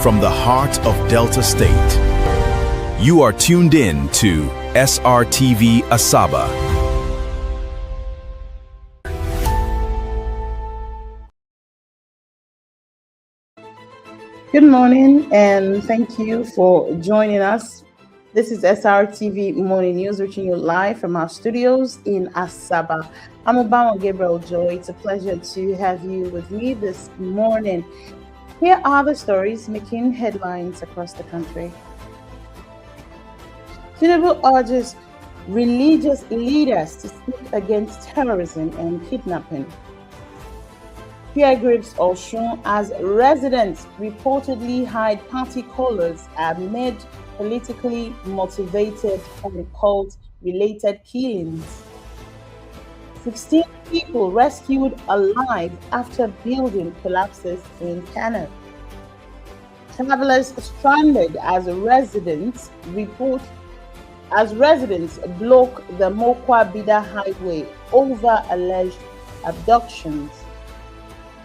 from the heart of Delta State. You are tuned in to Srtv Asaba. Good morning, and thank you for joining us. This is Srtv Morning News, reaching you live from our studios in Asaba. I'm Obama Gabriel Joy. It's a pleasure to have you with me this morning. Here are the stories making headlines across the country. Tinubu urges religious leaders to speak against terrorism and kidnapping. Peer groups Osun as residents reportedly hide party colors amid politically motivated and cult-related killings. 16 people rescued alive after building collapses in Kano. Travelers stranded as residents block the Mokwa-Bida highway over alleged abductions.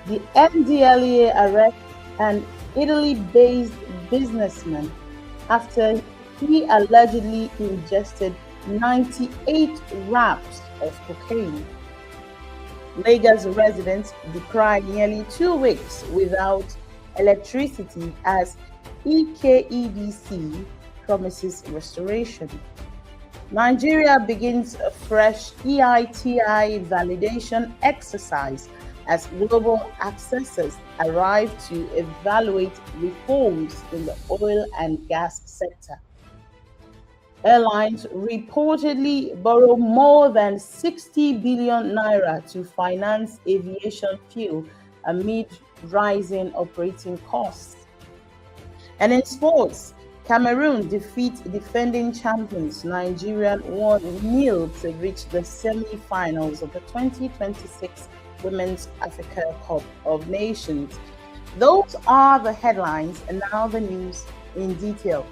The NDLEA arrests an Italy-based businessman after he allegedly ingested 98 wraps of cocaine. Lagos residents decry nearly 2 weeks without electricity as EKEDC promises restoration. Nigeria begins a fresh EITI validation exercise as global accessors arrive to evaluate reforms in the oil and gas sector. Airlines reportedly borrow more than 60 billion naira to finance aviation fuel amid rising operating costs. And in sports, Cameroon defeat defending champions Nigeria 1-0 to reach the semi-finals of the 2026 Women's Africa Cup of Nations. Those are the headlines, and now the news in detail.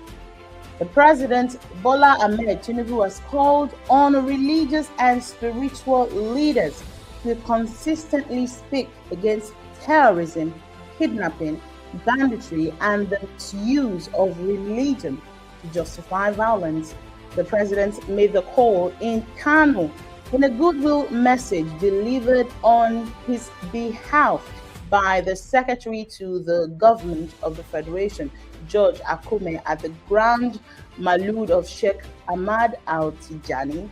The President, Bola Ahmed Tinubu, has called on religious and spiritual leaders to consistently speak against terrorism, kidnapping, banditry, and the use of religion to justify violence. The President made the call in Kano in a goodwill message delivered on his behalf by the Secretary to the Government of the Federation, George Akume, at the Grand Malud of Sheikh Ahmad Al-Tijani.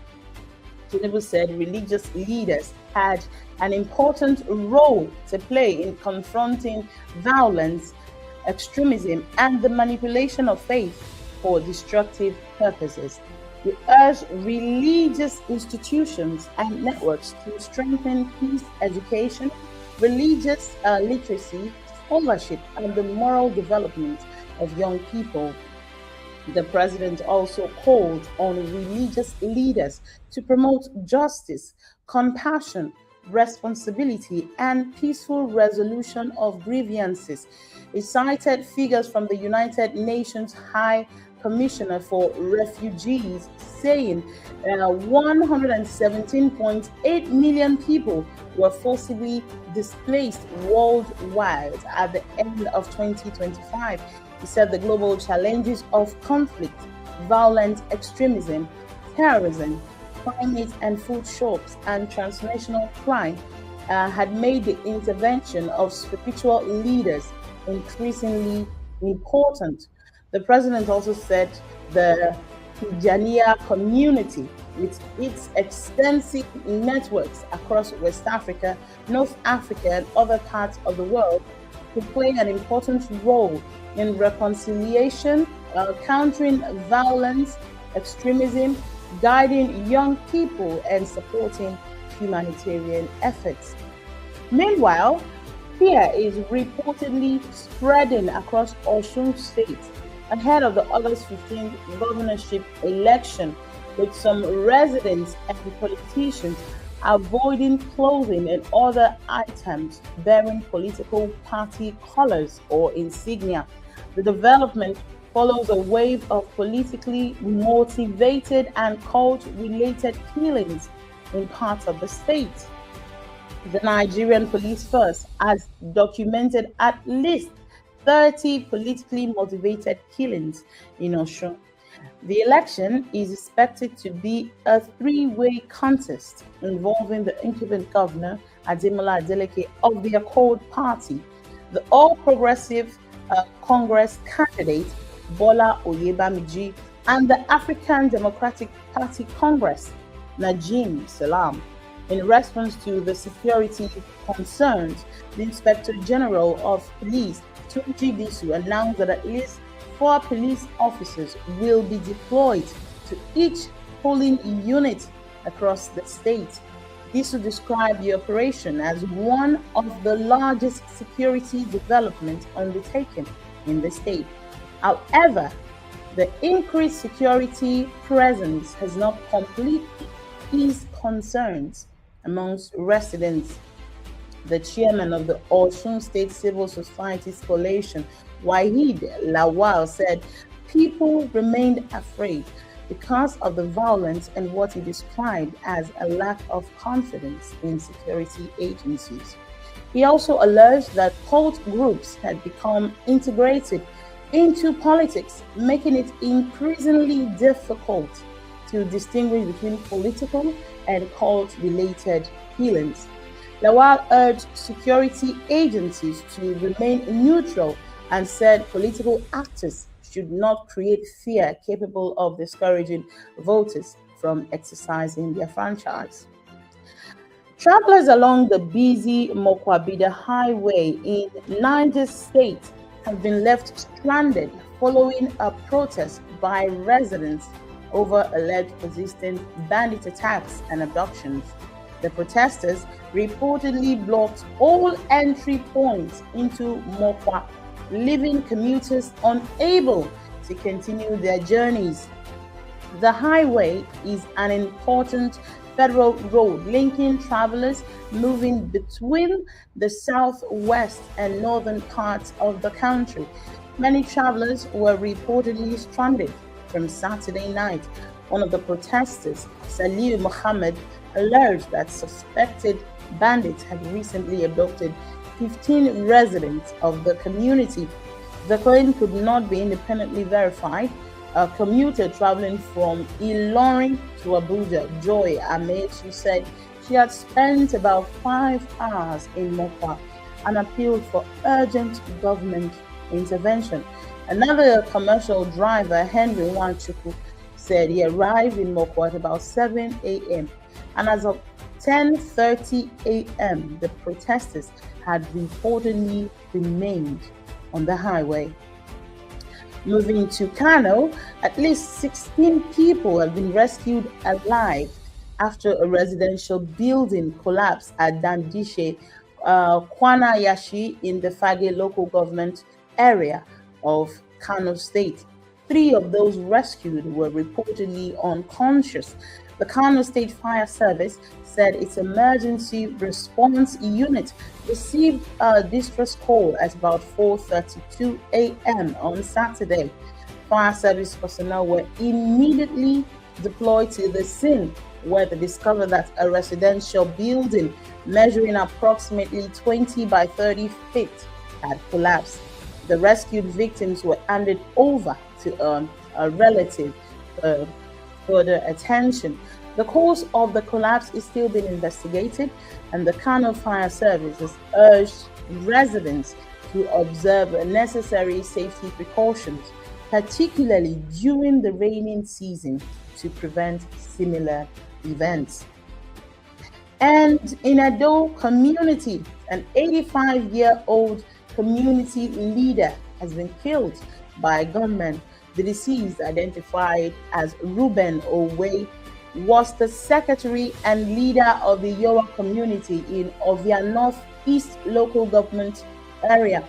Tinubu said religious leaders had an important role to play in confronting violence, extremism, and the manipulation of faith for destructive purposes. We urge religious institutions and networks to strengthen peace education, religious literacy, scholarship, and the moral development of young people. The President also called on religious leaders to promote justice, compassion, responsibility, and peaceful resolution of grievances. He cited figures from the United Nations High Commissioner for Refugees saying 117.8 million people were forcibly displaced worldwide at the end of 2025. He said the global challenges of conflict, violent extremism, terrorism, climate and food shocks, and transnational crime had made the intervention of spiritual leaders increasingly important. The President also said the Tijaniya community, with its extensive networks across West Africa, North Africa, and other parts of the world, could play an important role in reconciliation, countering violence, extremism, guiding young people, and supporting humanitarian efforts. Meanwhile, fear is reportedly spreading across Osun State ahead of the August 15th governorship election, with some residents and politicians avoiding clothing and other items bearing political party colors or insignia. The development follows a wave of politically motivated and cult-related killings in parts of the state. The Nigerian Police Force has documented at least 30 politically motivated killings in Osun. The election is expected to be a three-way contest involving the incumbent governor, Ademola Adeleke of the Accord Party, the All Progressive Congress candidate, Bola Oyebamiji, and the African Democratic Party Congress, Najim Salam. In response to the security concerns, the Inspector General of Police, Tunji Disu, announced that at least 4 police officers will be deployed to each polling unit across the state. Disu described the operation as one of the largest security developments undertaken in the state. However, the increased security presence has not completely eased concerns amongst residents. The chairman of the Osun State Civil Societies Coalition, Wahid Lawal, said people remained afraid because of the violence and what he described as a lack of confidence in security agencies. He also alleged that cult groups had become integrated into politics, making it increasingly difficult to distinguish between political and cult-related killings. Lawal urged security agencies to remain neutral and said political actors should not create fear capable of discouraging voters from exercising their franchise. Travelers along the busy Mokwabida Highway in Niger State have been left stranded following a protest by residents over alleged persistent bandit attacks and abductions. The protesters reportedly blocked all entry points into Mokwa, leaving commuters unable to continue their journeys. The highway is an important federal road linking travelers moving between the southwest and northern parts of the country. Many travelers were reportedly stranded from Saturday night. One of the protesters, Saliu Mohammed, alleged that suspected bandits had recently abducted 15 residents of the community. The claim could not be independently verified. A commuter traveling from Ilorin to Abuja, Joy Ahmed, who said she had spent about 5 hours in Mokwa and appealed for urgent government intervention. Another commercial driver, Henry Wanchuku, said he arrived in Mokwa at about 7 a.m. and as of 10:30 a.m., the protesters had reportedly remained on the highway. Moving to Kano, at least 16 people have been rescued alive after a residential building collapsed at Dandishe, Kwanayashi in the Fage local government area of Kano State. 3 of those rescued were reportedly unconscious. The Kano State Fire Service said its emergency response unit received a distress call at about 4:32 a.m. on Saturday. Fire service personnel were immediately deployed to the scene, where they discovered that a residential building measuring approximately 20 by 30 feet had collapsed. The rescued victims were handed over to a relative for further attention. The cause of the collapse is still being investigated, and the Kano Fire Service has urged residents to observe necessary safety precautions, particularly during the rainy season, to prevent similar events. And in Ado community, an 85-year-old community leader has been killed by gunmen. The deceased, identified as Ruben Owe, was the secretary and leader of the Yoruba community in Ovia North East local government area.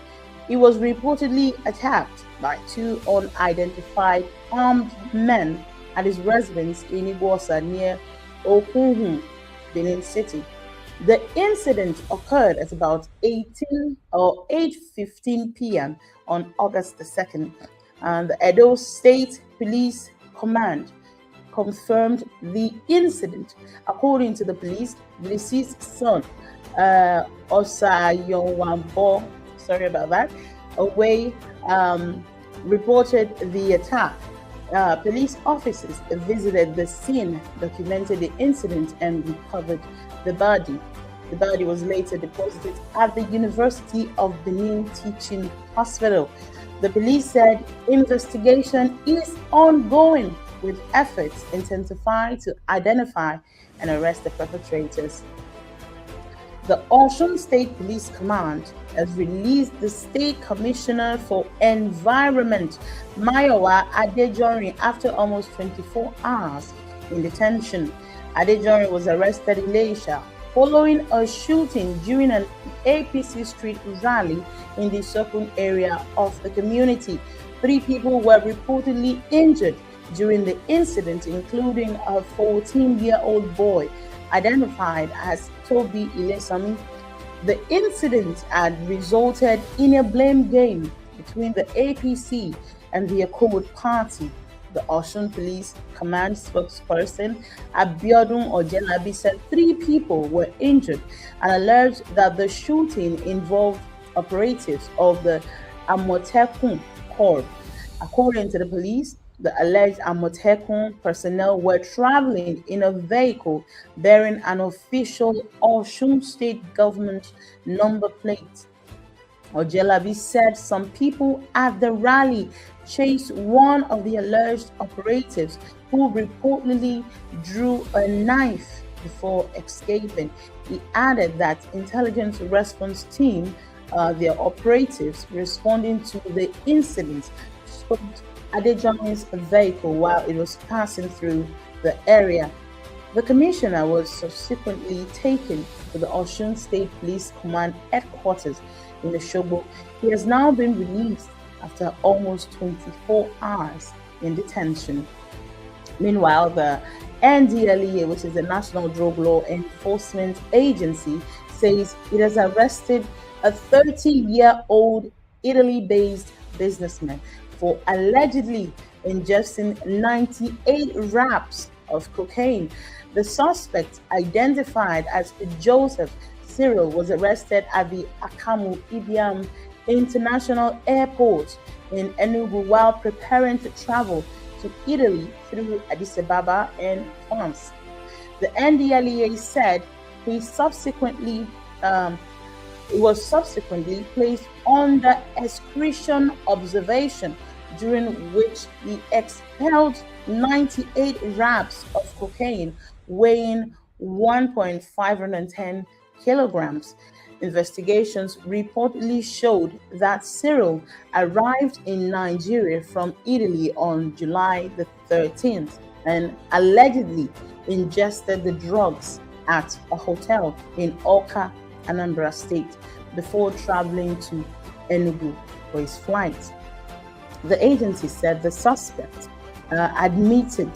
He was reportedly attacked by 2 unidentified armed men at his residence in Igbosa near Okunhu, Benin City. The incident occurred at about 8:15 p.m. on August the 2nd, and the Edo State Police Command confirmed the incident. According to the police, the deceased son, Osayonwambo, away reported the attack. Police officers visited the scene, documented the incident, and recovered the body. The body was later deposited at the University of Benin Teaching Hospital. The police said investigation is ongoing, with efforts intensified to identify and arrest the perpetrators. The Osun State Police Command has released the State Commissioner for Environment, Mayowa Adejorin, after almost 24 hours in detention. Adejorin was arrested in Leisha following a shooting during an APC street rally in the Sokun area of the community. 3 people were reportedly injured during the incident, including a 14-year-old boy identified as Toby Ilesami. The incident had resulted in a blame game between the APC and the Accord Party. The Osun Police Command spokesperson Abiodun Ojelabi said 3 people were injured and alleged that the shooting involved operatives of the Amotekun Corps. According to the police, the alleged Amotekun personnel were traveling in a vehicle bearing an official Osun State government number plate. Ojelabi said some people at the rally chased one of the alleged operatives, who reportedly drew a knife before escaping. He added that intelligence response team, their operatives responding to the incident, stopped Adejorin's vehicle while it was passing through the area. The commissioner was subsequently taken to the Osun State Police Command headquarters in Osogbo. He has now been released after almost 24 hours in detention. Meanwhile, the NDLEA, which is the National Drug Law Enforcement Agency, says it has arrested a 30-year-old Italy-based businessman for allegedly ingesting 98 wraps of cocaine. The suspect, identified as Joseph Cyril, was arrested at the Akamu Ibiam International Airport in Enugu while preparing to travel to Italy through Addis Ababa and France. The NDLEA said he was subsequently placed under excretion observation, during which he expelled 98 wraps of cocaine weighing 1.510 kilograms. Investigations reportedly showed that Cyril arrived in Nigeria from Italy on July the 13th and allegedly ingested the drugs at a hotel in Awka, Anambra State, before traveling to Enugu for his flight. The agency said the suspect admitted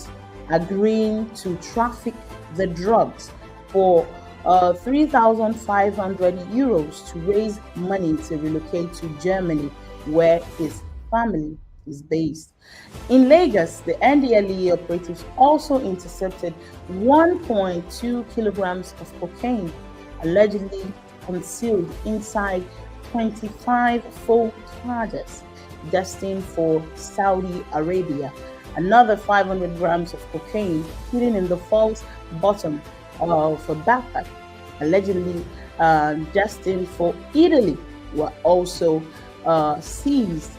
agreeing to traffic the drugs for 3,500 euros to raise money to relocate to Germany, where his family is based. In Lagos, the NDLEA operatives also intercepted 1.2 kilograms of cocaine, allegedly concealed inside 25 full chargers destined for Saudi Arabia. Another 500 grams of cocaine hidden in the false bottom of a backpack, allegedly destined for Italy, were also seized.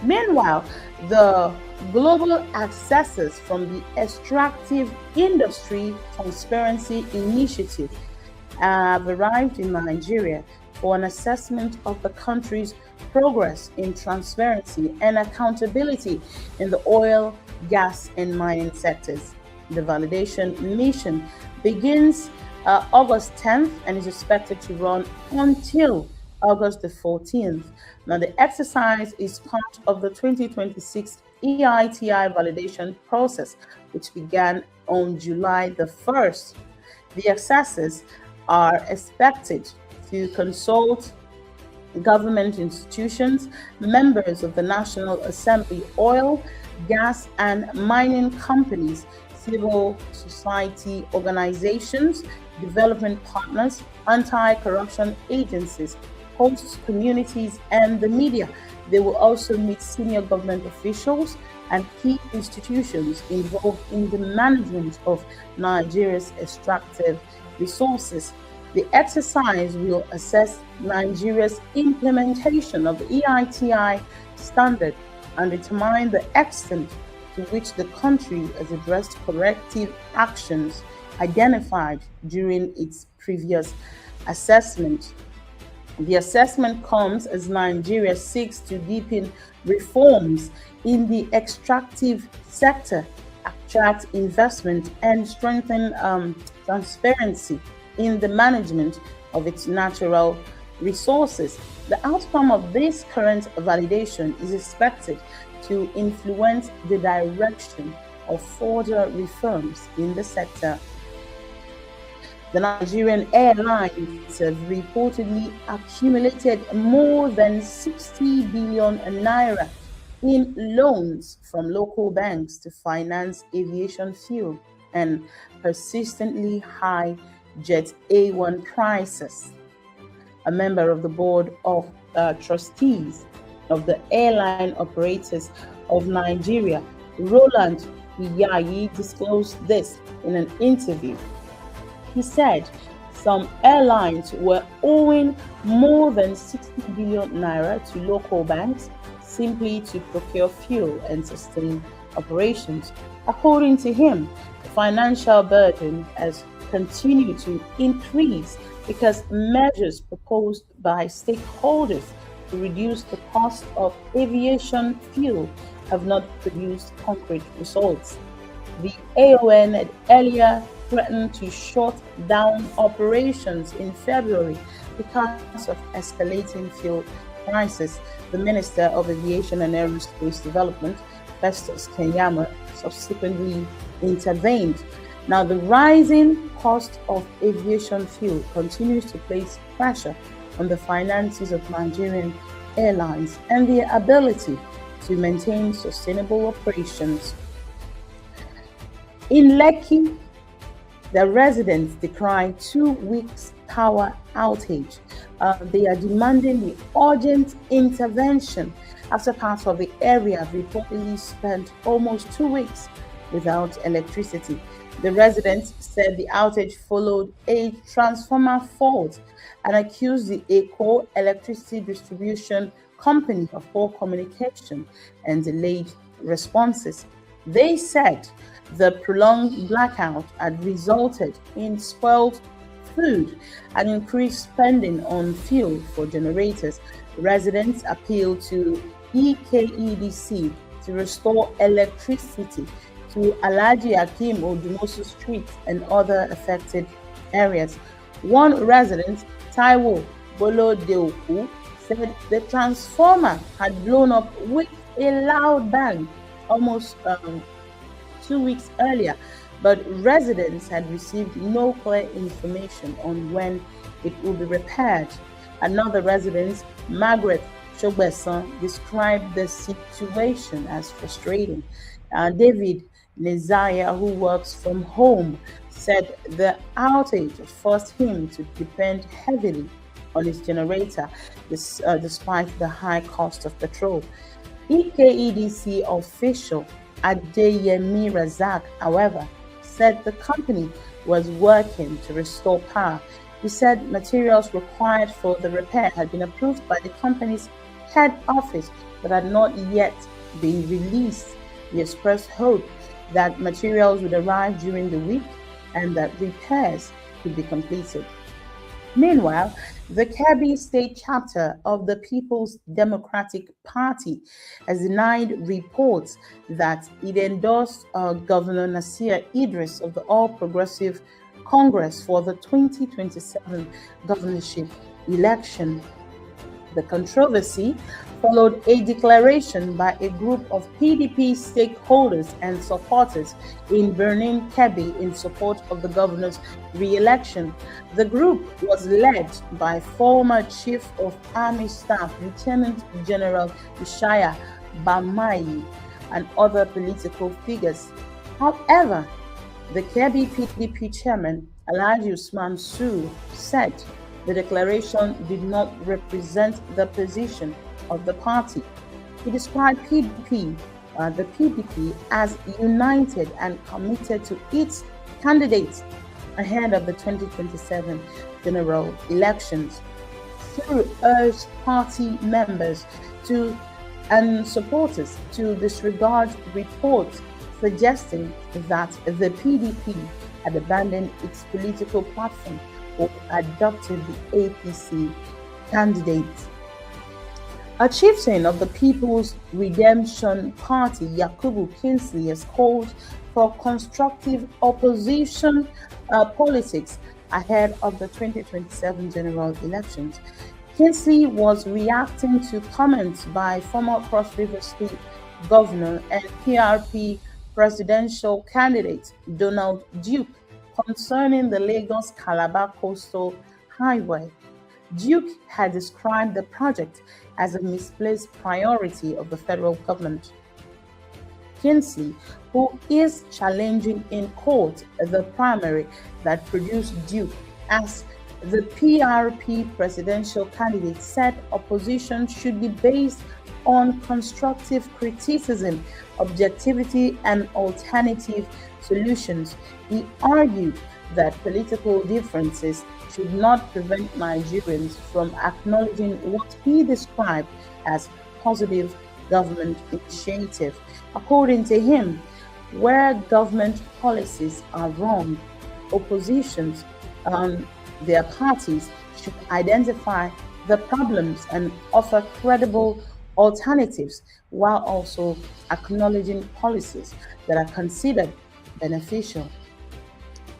Meanwhile, the global accessors from the Extractive Industry Transparency Initiative have arrived in Nigeria for an assessment of the country's progress in transparency and accountability in the oil, gas, and mining sectors. The validation mission begins August 10th and is expected to run until August the 14th. Now, the exercise is part of the 2026 EITI validation process, which began on July the 1st. The assessors are expected to consult government institutions, members of the National Assembly, oil, gas, and mining companies, civil society organizations, development partners, anti-corruption agencies, host communities, and the media. They will also meet senior government officials and key institutions involved in the management of Nigeria's extractive resources. The exercise will assess Nigeria's implementation of the EITI standard and determine the extent to which the country has addressed corrective actions identified during its previous assessment. The assessment comes as Nigeria seeks to deepen reforms in the extractive sector, attract investment, and strengthen transparency in the management of its natural resources. The outcome of this current validation is expected to influence the direction of further reforms in the sector. The Nigerian airlines have reportedly accumulated more than 60 billion naira in loans from local banks to finance aviation fuel and persistently high Jet A1 prices. A member of the board of trustees of the Airline Operators of Nigeria, Roland Iyayi, disclosed this in an interview. He said some airlines were owing more than 60 billion naira to local banks simply to procure fuel and sustain operations. According to him, the financial burden has continued to increase because measures proposed by stakeholders to reduce the cost of aviation fuel have not produced concrete results. The AON had earlier threatened to shut down operations in February because of escalating fuel prices. The Minister of Aviation and Aerospace Development, Festus Kenyama, subsequently intervened. Now, the rising cost of aviation fuel continues to place pressure on the finances of Nigerian airlines and their ability to maintain sustainable operations. In Lekki, the residents decry 2 weeks power outage. They are demanding the urgent intervention after part of the area reportedly spent almost 2 weeks without electricity. The residents said the outage followed a transformer fault and accused the ECO electricity distribution company of poor communication and delayed responses. They said the prolonged blackout had resulted in spoiled food and increased spending on fuel for generators. Residents appealed to EKEDC to restore electricity to Alhaji Akeem Odumosu Street and other affected areas. One resident, Taiwo Bolodeoku, said the transformer had blown up with a loud bang almost 2 weeks earlier, but residents had received no clear information on when it would be repaired. Another resident, Margaret Shogbeson, described the situation as frustrating. David Nezaya, who works from home, said the outage forced him to depend heavily on his generator, despite the high cost of petrol. EKEDC official Adeyemi Razak, however, said the company was working to restore power. He said materials required for the repair had been approved by the company's head office but had not yet been released. He expressed hope that materials would arrive during the week and that repairs could be completed. Meanwhile, the Kebbi State chapter of the People's Democratic Party has denied reports that it endorsed Governor Nasir Idris of the All Progressive Congress for the 2027 governorship election. The controversy followed a declaration by a group of PDP stakeholders and supporters in Birnin Kebbi in support of the governor's re-election. The group was led by former Chief of Army Staff Lieutenant General Ishaya Bamayi and other political figures. However, the Kebbi PDP chairman, Alhaji Usman Su, said The declaration did not represent the position of the party. He described the PDP as united and committed to its candidates ahead of the 2027 general elections. Through urged party members and supporters to disregard reports suggesting that the PDP had abandoned its political platform or adopted the APC candidate. A chieftain of the People's Redemption Party, Yakubu Kingsley, has called for constructive opposition politics ahead of the 2027 general elections. Kingsley was reacting to comments by former Cross River State Governor and PRP presidential candidate Donald Duke concerning the Lagos-Calabar Coastal Highway. Duke had described the project as a misplaced priority of the federal government. Kingsley, who is challenging in court the primary that produced Duke as the PRP presidential candidate, said opposition should be based on constructive criticism, objectivity, and alternative solutions. He argued that political differences should not prevent Nigerians from acknowledging what he described as positive government initiative. According to him, where government policies are wrong, oppositions their parties should identify the problems and offer credible alternatives while also acknowledging policies that are considered beneficial.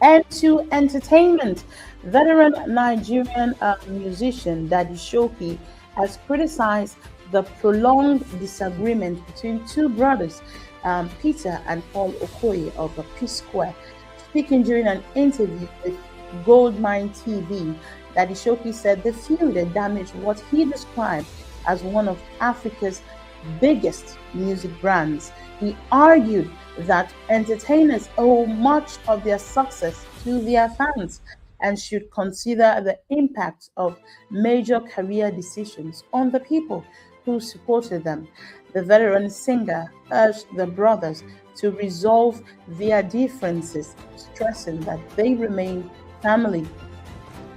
And to entertainment, veteran Nigerian musician Daddy Shoki has criticized the prolonged disagreement between two brothers, Peter and Paul Okoye of P-Square. Speaking during an interview with Goldmine TV, Daddy Shoki said the feud had damaged what he described as one of Africa's biggest music brands. He argued that entertainers owe much of their success to their fans and should consider the impact of major career decisions on the people who supported them. The veteran singer urged the brothers to resolve their differences, stressing that they remain family.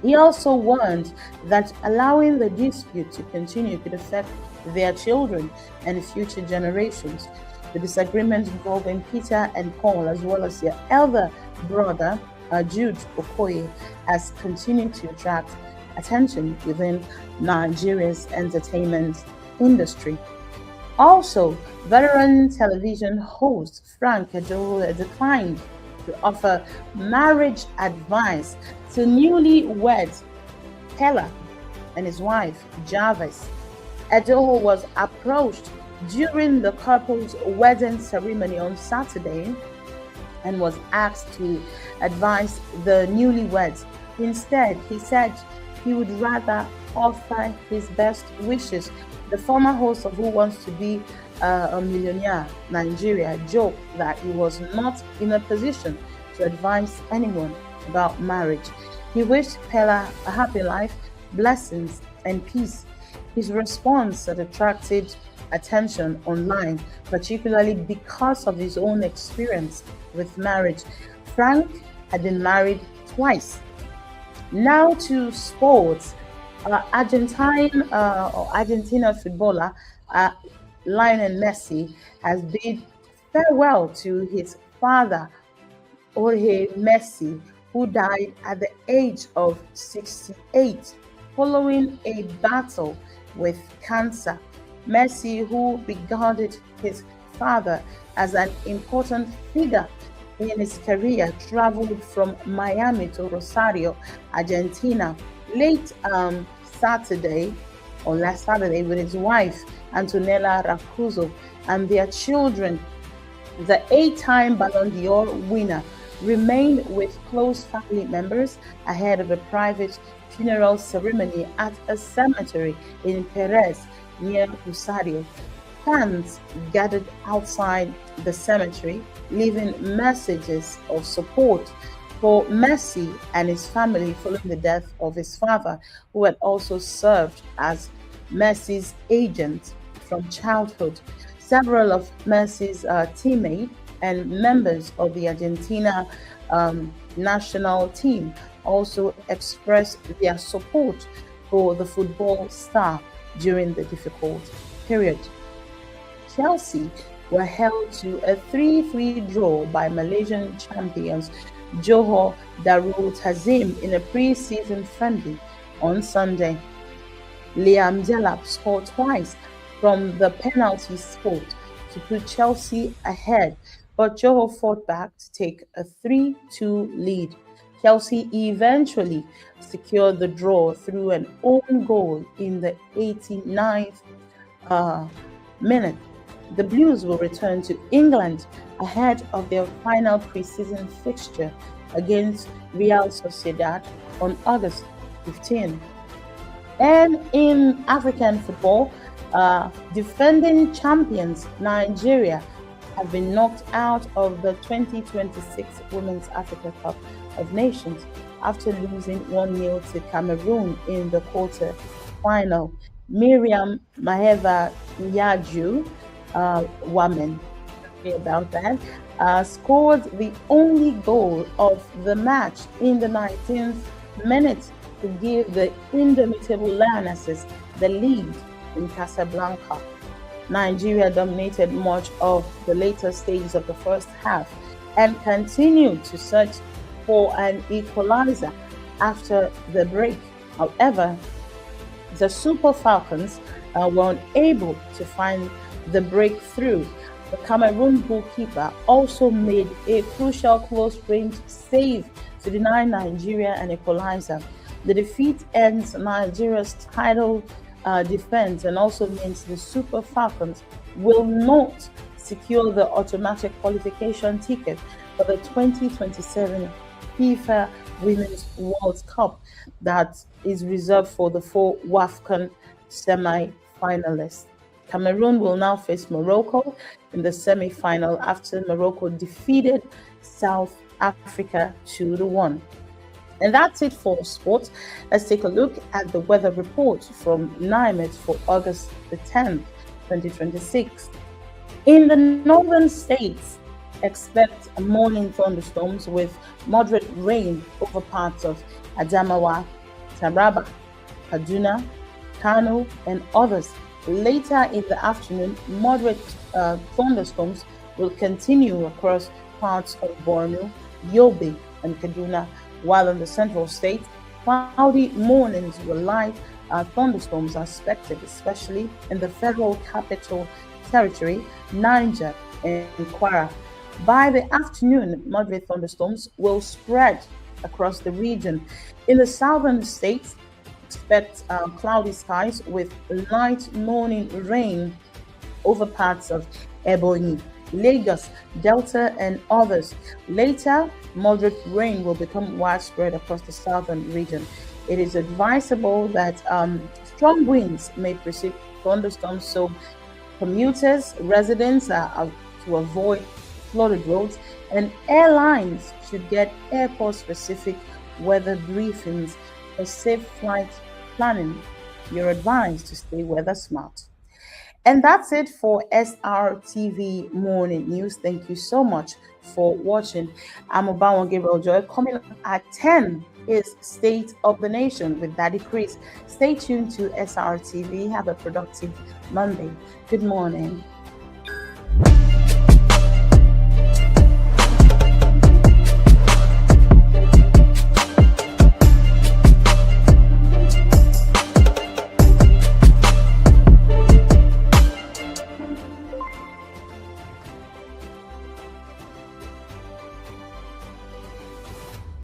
He also warned that allowing the dispute to continue could affect their children and future generations. The disagreement involving Peter and Paul, as well as their elder brother, Jude Okoye, has continued to attract attention within Nigeria's entertainment industry. Also, veteran television host Frank Adoho declined to offer marriage advice to newlyweds Pella and his wife Jarvis. Adoho was approached during the couple's wedding ceremony on Saturday and was asked to advise the newlyweds. Instead, he said he would rather offer his best wishes. The former host of Who Wants to Be a Millionaire Nigeria joked that he was not in a position to advise anyone about marriage. He wished Pella a happy life, blessings, and peace. His response had attracted attention online, particularly because of his own experience with marriage. Frank had been married twice. Now to sports. Argentina footballer Lionel Messi has bid farewell to his father, Jorge Messi, who died at the age of 68 following a battle with cancer. Messi, who regarded his father as an important figure in his career, traveled from Miami to Rosario, Argentina, last Saturday with his wife Antonella Raccuzzo and their children. The 8-time Ballon d'Or winner remained with close family members ahead of a private funeral ceremony at a cemetery in Perez near Rosario. Fans gathered outside the cemetery, leaving messages of support for Messi and his family following the death of his father, who had also served as Messi's agent from childhood. Several of Messi's teammates and members of the Argentina national team also expressed their support for the football star during the difficult period. Chelsea were held to a 3-3 draw by Malaysian champions Johor Darul Tazim in a pre-season friendly on Sunday. Liam Delap scored twice from the penalty spot to put Chelsea ahead, but Johor fought back to take a 3-2 lead. Chelsea eventually secured the draw through an own goal in the 89th minute. The Blues will return to England ahead of their final pre-season fixture against Real Sociedad on August 15. And in African football, defending champions Nigeria have been knocked out of the 2026 Women's Africa Cup of Nations after losing 1-0 to Cameroon in the quarter final. Miriam Maheva Nyaju, woman, about that, scored the only goal of the match in the 19th minute to give the indomitable Lionesses the lead in Casablanca. Nigeria dominated much of the later stages of the first half and continued to search for an equalizer after the break. However, the Super Falcons were unable to find the breakthrough. The Cameroon goalkeeper also made a crucial close-range save to deny Nigeria an equalizer. The defeat ends Nigeria's title defense and also means the Super Falcons will not secure the automatic qualification ticket for the 2027 FIFA Women's World Cup that is reserved for the 4 WAFCON semi-finalists. Cameroon will now face Morocco in the semi-final after Morocco defeated South Africa 2-1. And that's it for sports. Let's take a look at the weather report from NIMET for August the 10th, 2026. In the northern states, expect morning thunderstorms with moderate rain over parts of Adamawa, Taraba, Kaduna, Kano, and others. Later in the afternoon, moderate thunderstorms will continue across parts of Borno, Yobe, and Kaduna, while in the central state, cloudy mornings with light thunderstorms are expected, especially in the Federal Capital Territory, Niger, and Kwara. By the afternoon, moderate thunderstorms will spread across the region. In the southern states, expect cloudy skies with light morning rain over parts of Ebonyi, Lagos, Delta, and others. Later, moderate rain will become widespread across the southern region. It is advisable that strong winds may precede thunderstorms, so commuters, residents are to avoid flooded roads, and airlines should get airport-specific weather briefings for safe flight planning. You're advised to stay weather smart. And that's it for SRTV Morning News. Thank you so much for watching. I'm Obawan Gabriel Joy. Coming up at 10 is State of the Nation with Daddy Chris. Stay tuned to SRTV. Have a productive Monday. Good morning.